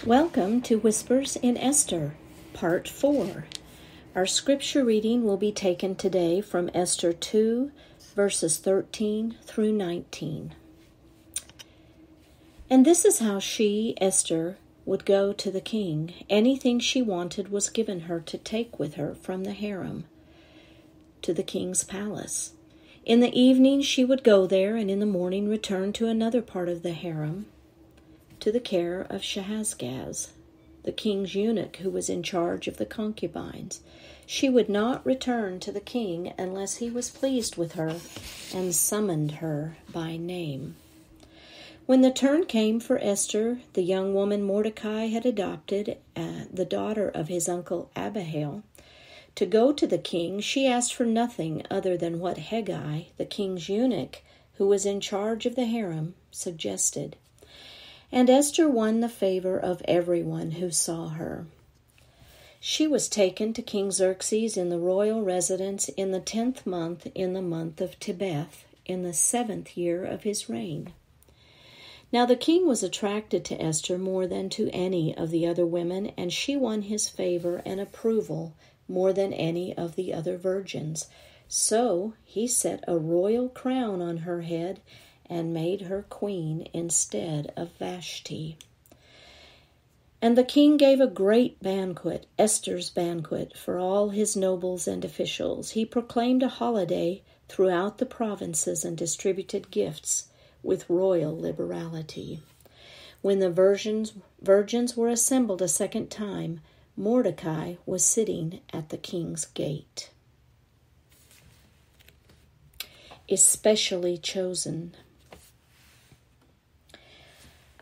Welcome to Whispers in Esther, Part 4. Our scripture reading will be taken today from Esther 2, verses 13 through 19. And this is how she, Esther, would go to the king. Anything she wanted was given her to take with her from the harem to the king's palace. In the evening she would go there, and in the morning return to another part of the harem, to the care of Shahazgaz, the king's eunuch who was in charge of the concubines. She would not return to the king unless he was pleased with her and summoned her by name. When the turn came for Esther, the young woman Mordecai had adopted, the daughter of his uncle Abihail, to go to the king, she asked for nothing other than what Hegai, the king's eunuch, who was in charge of the harem, suggested. And Esther won the favor of everyone who saw her. She was taken to King Xerxes in the royal residence in the 10th month, in the month of Tebeth, in the 7th year of his reign. Now the king was attracted to Esther more than to any of the other women, and she won his favor and approval more than any of the other virgins. So he set a royal crown on her head and made her queen instead of Vashti. And the king gave a great banquet, Esther's banquet, for all his nobles and officials. He proclaimed a holiday throughout the provinces and distributed gifts with royal liberality. When the virgins were assembled a second time, Mordecai was sitting at the king's gate. Especially chosen.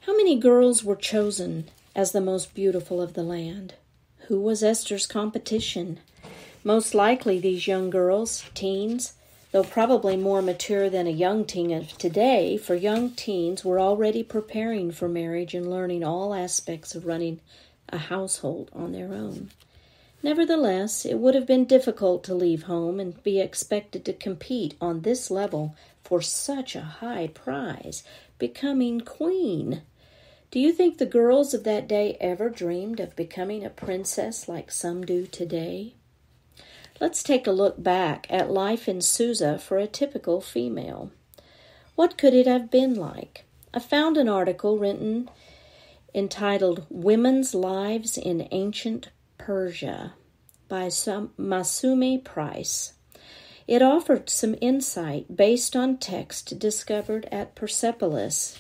How many girls were chosen as the most beautiful of the land? Who was Esther's competition? Most likely these young girls, teens, though probably more mature than a young teen of today, for young teens were already preparing for marriage and learning all aspects of running a household on their own. Nevertheless, it would have been difficult to leave home and be expected to compete on this level for such a high prize, becoming queen. Do you think the girls of that day ever dreamed of becoming a princess like some do today? Let's take a look back at life in Susa for a typical female. What could it have been like? I found an article written entitled Women's Lives in Ancient Persia by Masumi Price. It offered some insight based on text discovered at Persepolis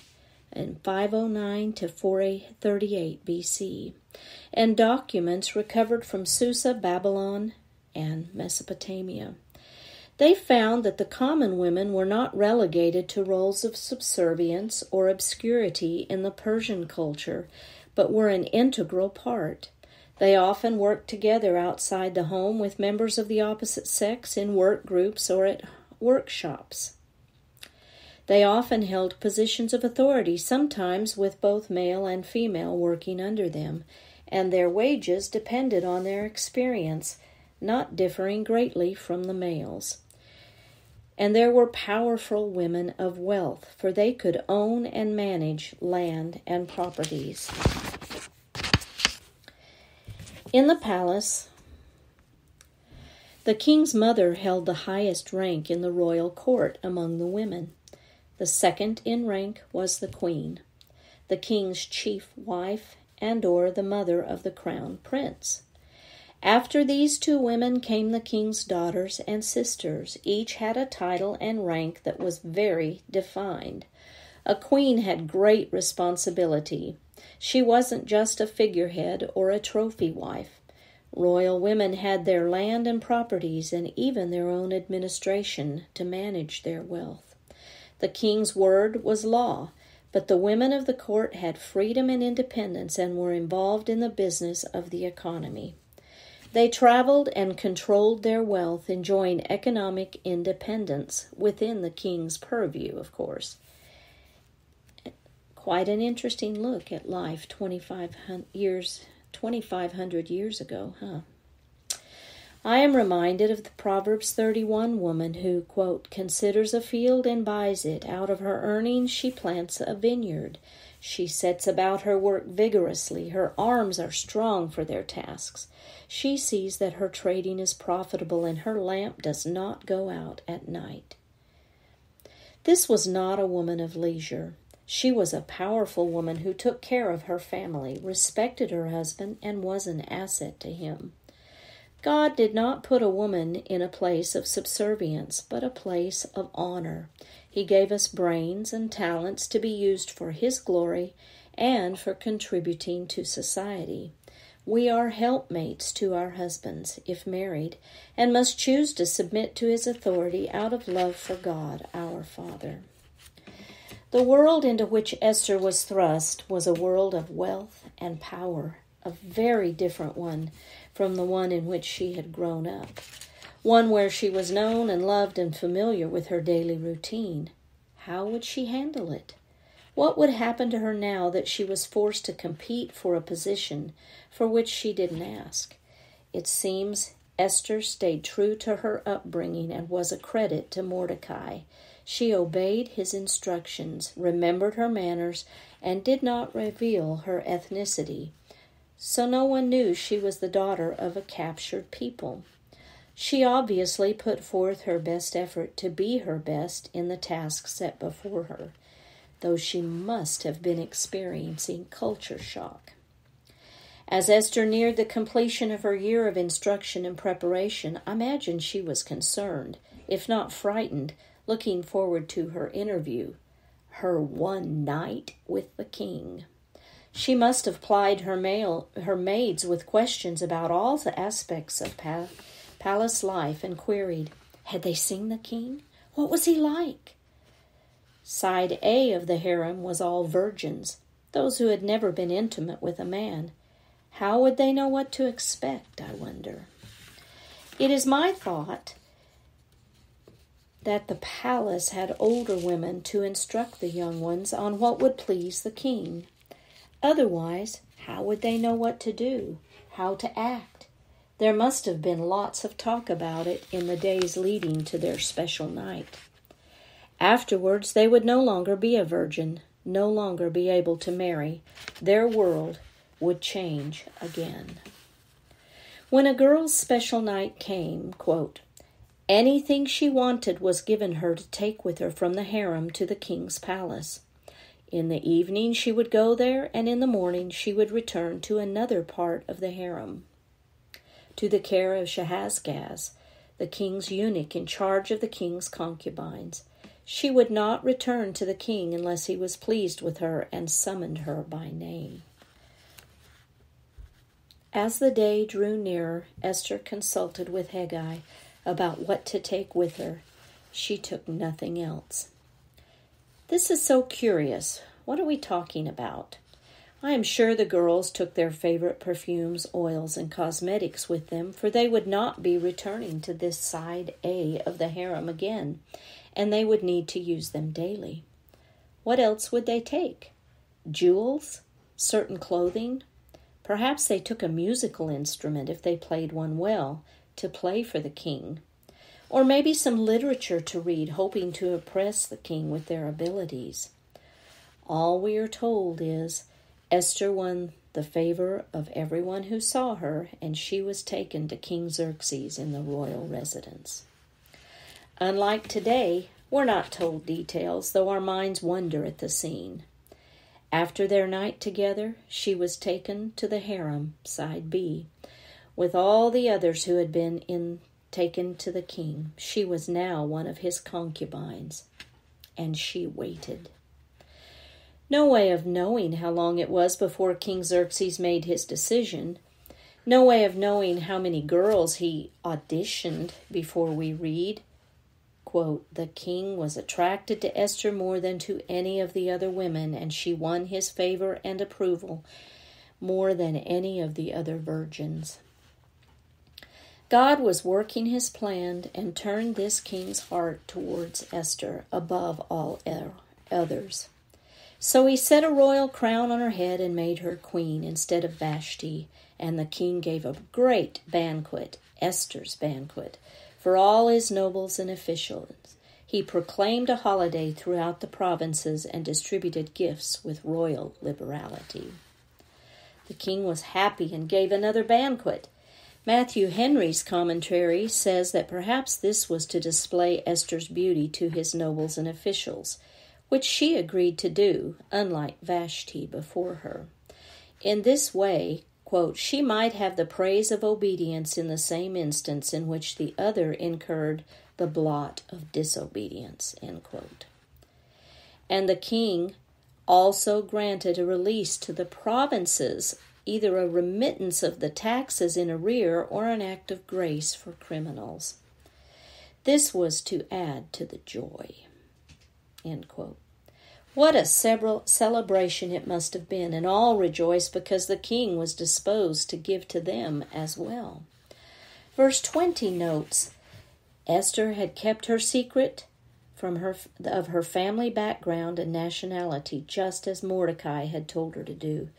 in 509 to 438 BC, and documents recovered from Susa, Babylon, and Mesopotamia. They found that the common women were not relegated to roles of subservience or obscurity in the Persian culture, but were an integral part. They often worked together outside the home with members of the opposite sex in work groups or at workshops. They often held positions of authority, sometimes with both male and female working under them, and their wages depended on their experience, not differing greatly from the males. And there were powerful women of wealth, for they could own and manage land and properties. In the palace, the king's mother held the highest rank in the royal court among the women. The second in rank was the queen, the king's chief wife and/or the mother of the crown prince. After these two women came the king's daughters and sisters. Each had a title and rank that was very defined. A queen had great responsibility. She wasn't just a figurehead or a trophy wife. Royal women had their land and properties and even their own administration to manage their wealth. The king's word was law, but the women of the court had freedom and independence and were involved in the business of the economy. They traveled and controlled their wealth, enjoying economic independence within the king's purview, of course. Quite an interesting look at life 2,500 years ago, huh? I am reminded of the Proverbs 31 woman who, quote, considers a field and buys it. Out of her earnings she plants a vineyard. She sets about her work vigorously. Her arms are strong for their tasks. She sees that her trading is profitable, and her lamp does not go out at night. This was not a woman of leisure. She was a powerful woman who took care of her family, respected her husband, and was an asset to him. God did not put a woman in a place of subservience, but a place of honor. He gave us brains and talents to be used for His glory and for contributing to society. We are helpmates to our husbands, if married, and must choose to submit to His authority out of love for God, our Father. The world into which Esther was thrust was a world of wealth and power, a very different one from the one in which she had grown up, one where she was known and loved and familiar with her daily routine. How would she handle it? What would happen to her now that she was forced to compete for a position for which she didn't ask? It seems Esther stayed true to her upbringing and was a credit to Mordecai. She obeyed his instructions, remembered her manners, and did not reveal her ethnicity. So no one knew she was the daughter of a captured people. She obviously put forth her best effort to be her best in the task set before her, though she must have been experiencing culture shock. As Esther neared the completion of her year of instruction and preparation, I imagine she was concerned, if not frightened, looking forward to her interview, her one night with the king. She must have plied her maids with questions about all the aspects of palace life and queried, had they seen the king? What was he like? Side A of the harem was all virgins, those who had never been intimate with a man. How would they know what to expect, I wonder? It is my thought that the palace had older women to instruct the young ones on what would please the king. Otherwise, how would they know what to do, how to act? There must have been lots of talk about it in the days leading to their special night. Afterwards, they would no longer be a virgin, no longer be able to marry. Their world would change again. When a girl's special night came, quote, anything she wanted was given her to take with her from the harem to the king's palace. In the evening she would go there, and in the morning she would return to another part of the harem, to the care of Shahazgaz, the king's eunuch in charge of the king's concubines. She would not return to the king unless he was pleased with her and summoned her by name. As the day drew nearer, Esther consulted with Haggai about what to take with her. She took nothing else. This is so curious. What are we talking about? I am sure the girls took their favorite perfumes, oils, and cosmetics with them, for they would not be returning to this side A of the harem again, and they would need to use them daily. What else would they take? Jewels? Certain clothing? Perhaps they took a musical instrument, if they played one well, to play for the king. Or maybe some literature to read, hoping to impress the king with their abilities. All we are told is Esther won the favor of everyone who saw her, and she was taken to King Xerxes in the royal residence. Unlike today, we're not told details, though our minds wonder at the scene. After their night together, she was taken to the harem, side B, with all the others who had been taken to the king. She was now one of his concubines, and she waited. No way of knowing how long it was before King Xerxes made his decision. No way of knowing how many girls he auditioned before we read, quote, the king was attracted to Esther more than to any of the other women, and she won his favor and approval more than any of the other virgins. God was working his plan and turned this king's heart towards Esther above all others. So he set a royal crown on her head and made her queen instead of Vashti, and the king gave a great banquet, Esther's banquet for all his nobles and officials. He proclaimed a holiday throughout the provinces and distributed gifts with royal liberality. The king was happy and gave another banquet. Matthew Henry's commentary says that perhaps this was to display Esther's beauty to his nobles and officials, which she agreed to do, unlike Vashti before her. In this way, quote, she might have the praise of obedience in the same instance in which the other incurred the blot of disobedience, end quote. And the king also granted a release to the provinces, either a remittance of the taxes in arrear or an act of grace for criminals. This was to add to the joy, end quote. What a celebration it must have been, and all rejoiced because the king was disposed to give to them as well. Verse 20 notes, Esther had kept her secret of her family background and nationality, just as Mordecai had told her to do,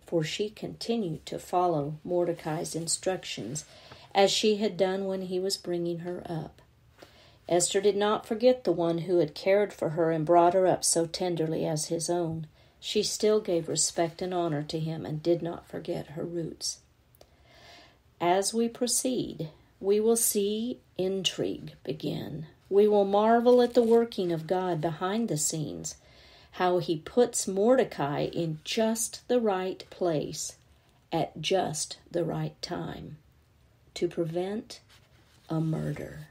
for she continued to follow Mordecai's instructions, as she had done when he was bringing her up. Esther did not forget the one who had cared for her and brought her up so tenderly as his own. She still gave respect and honor to him and did not forget her roots. As we proceed, we will see intrigue begin. We will marvel at the working of God behind the scenes, how he puts Mordecai in just the right place at just the right time to prevent a murder.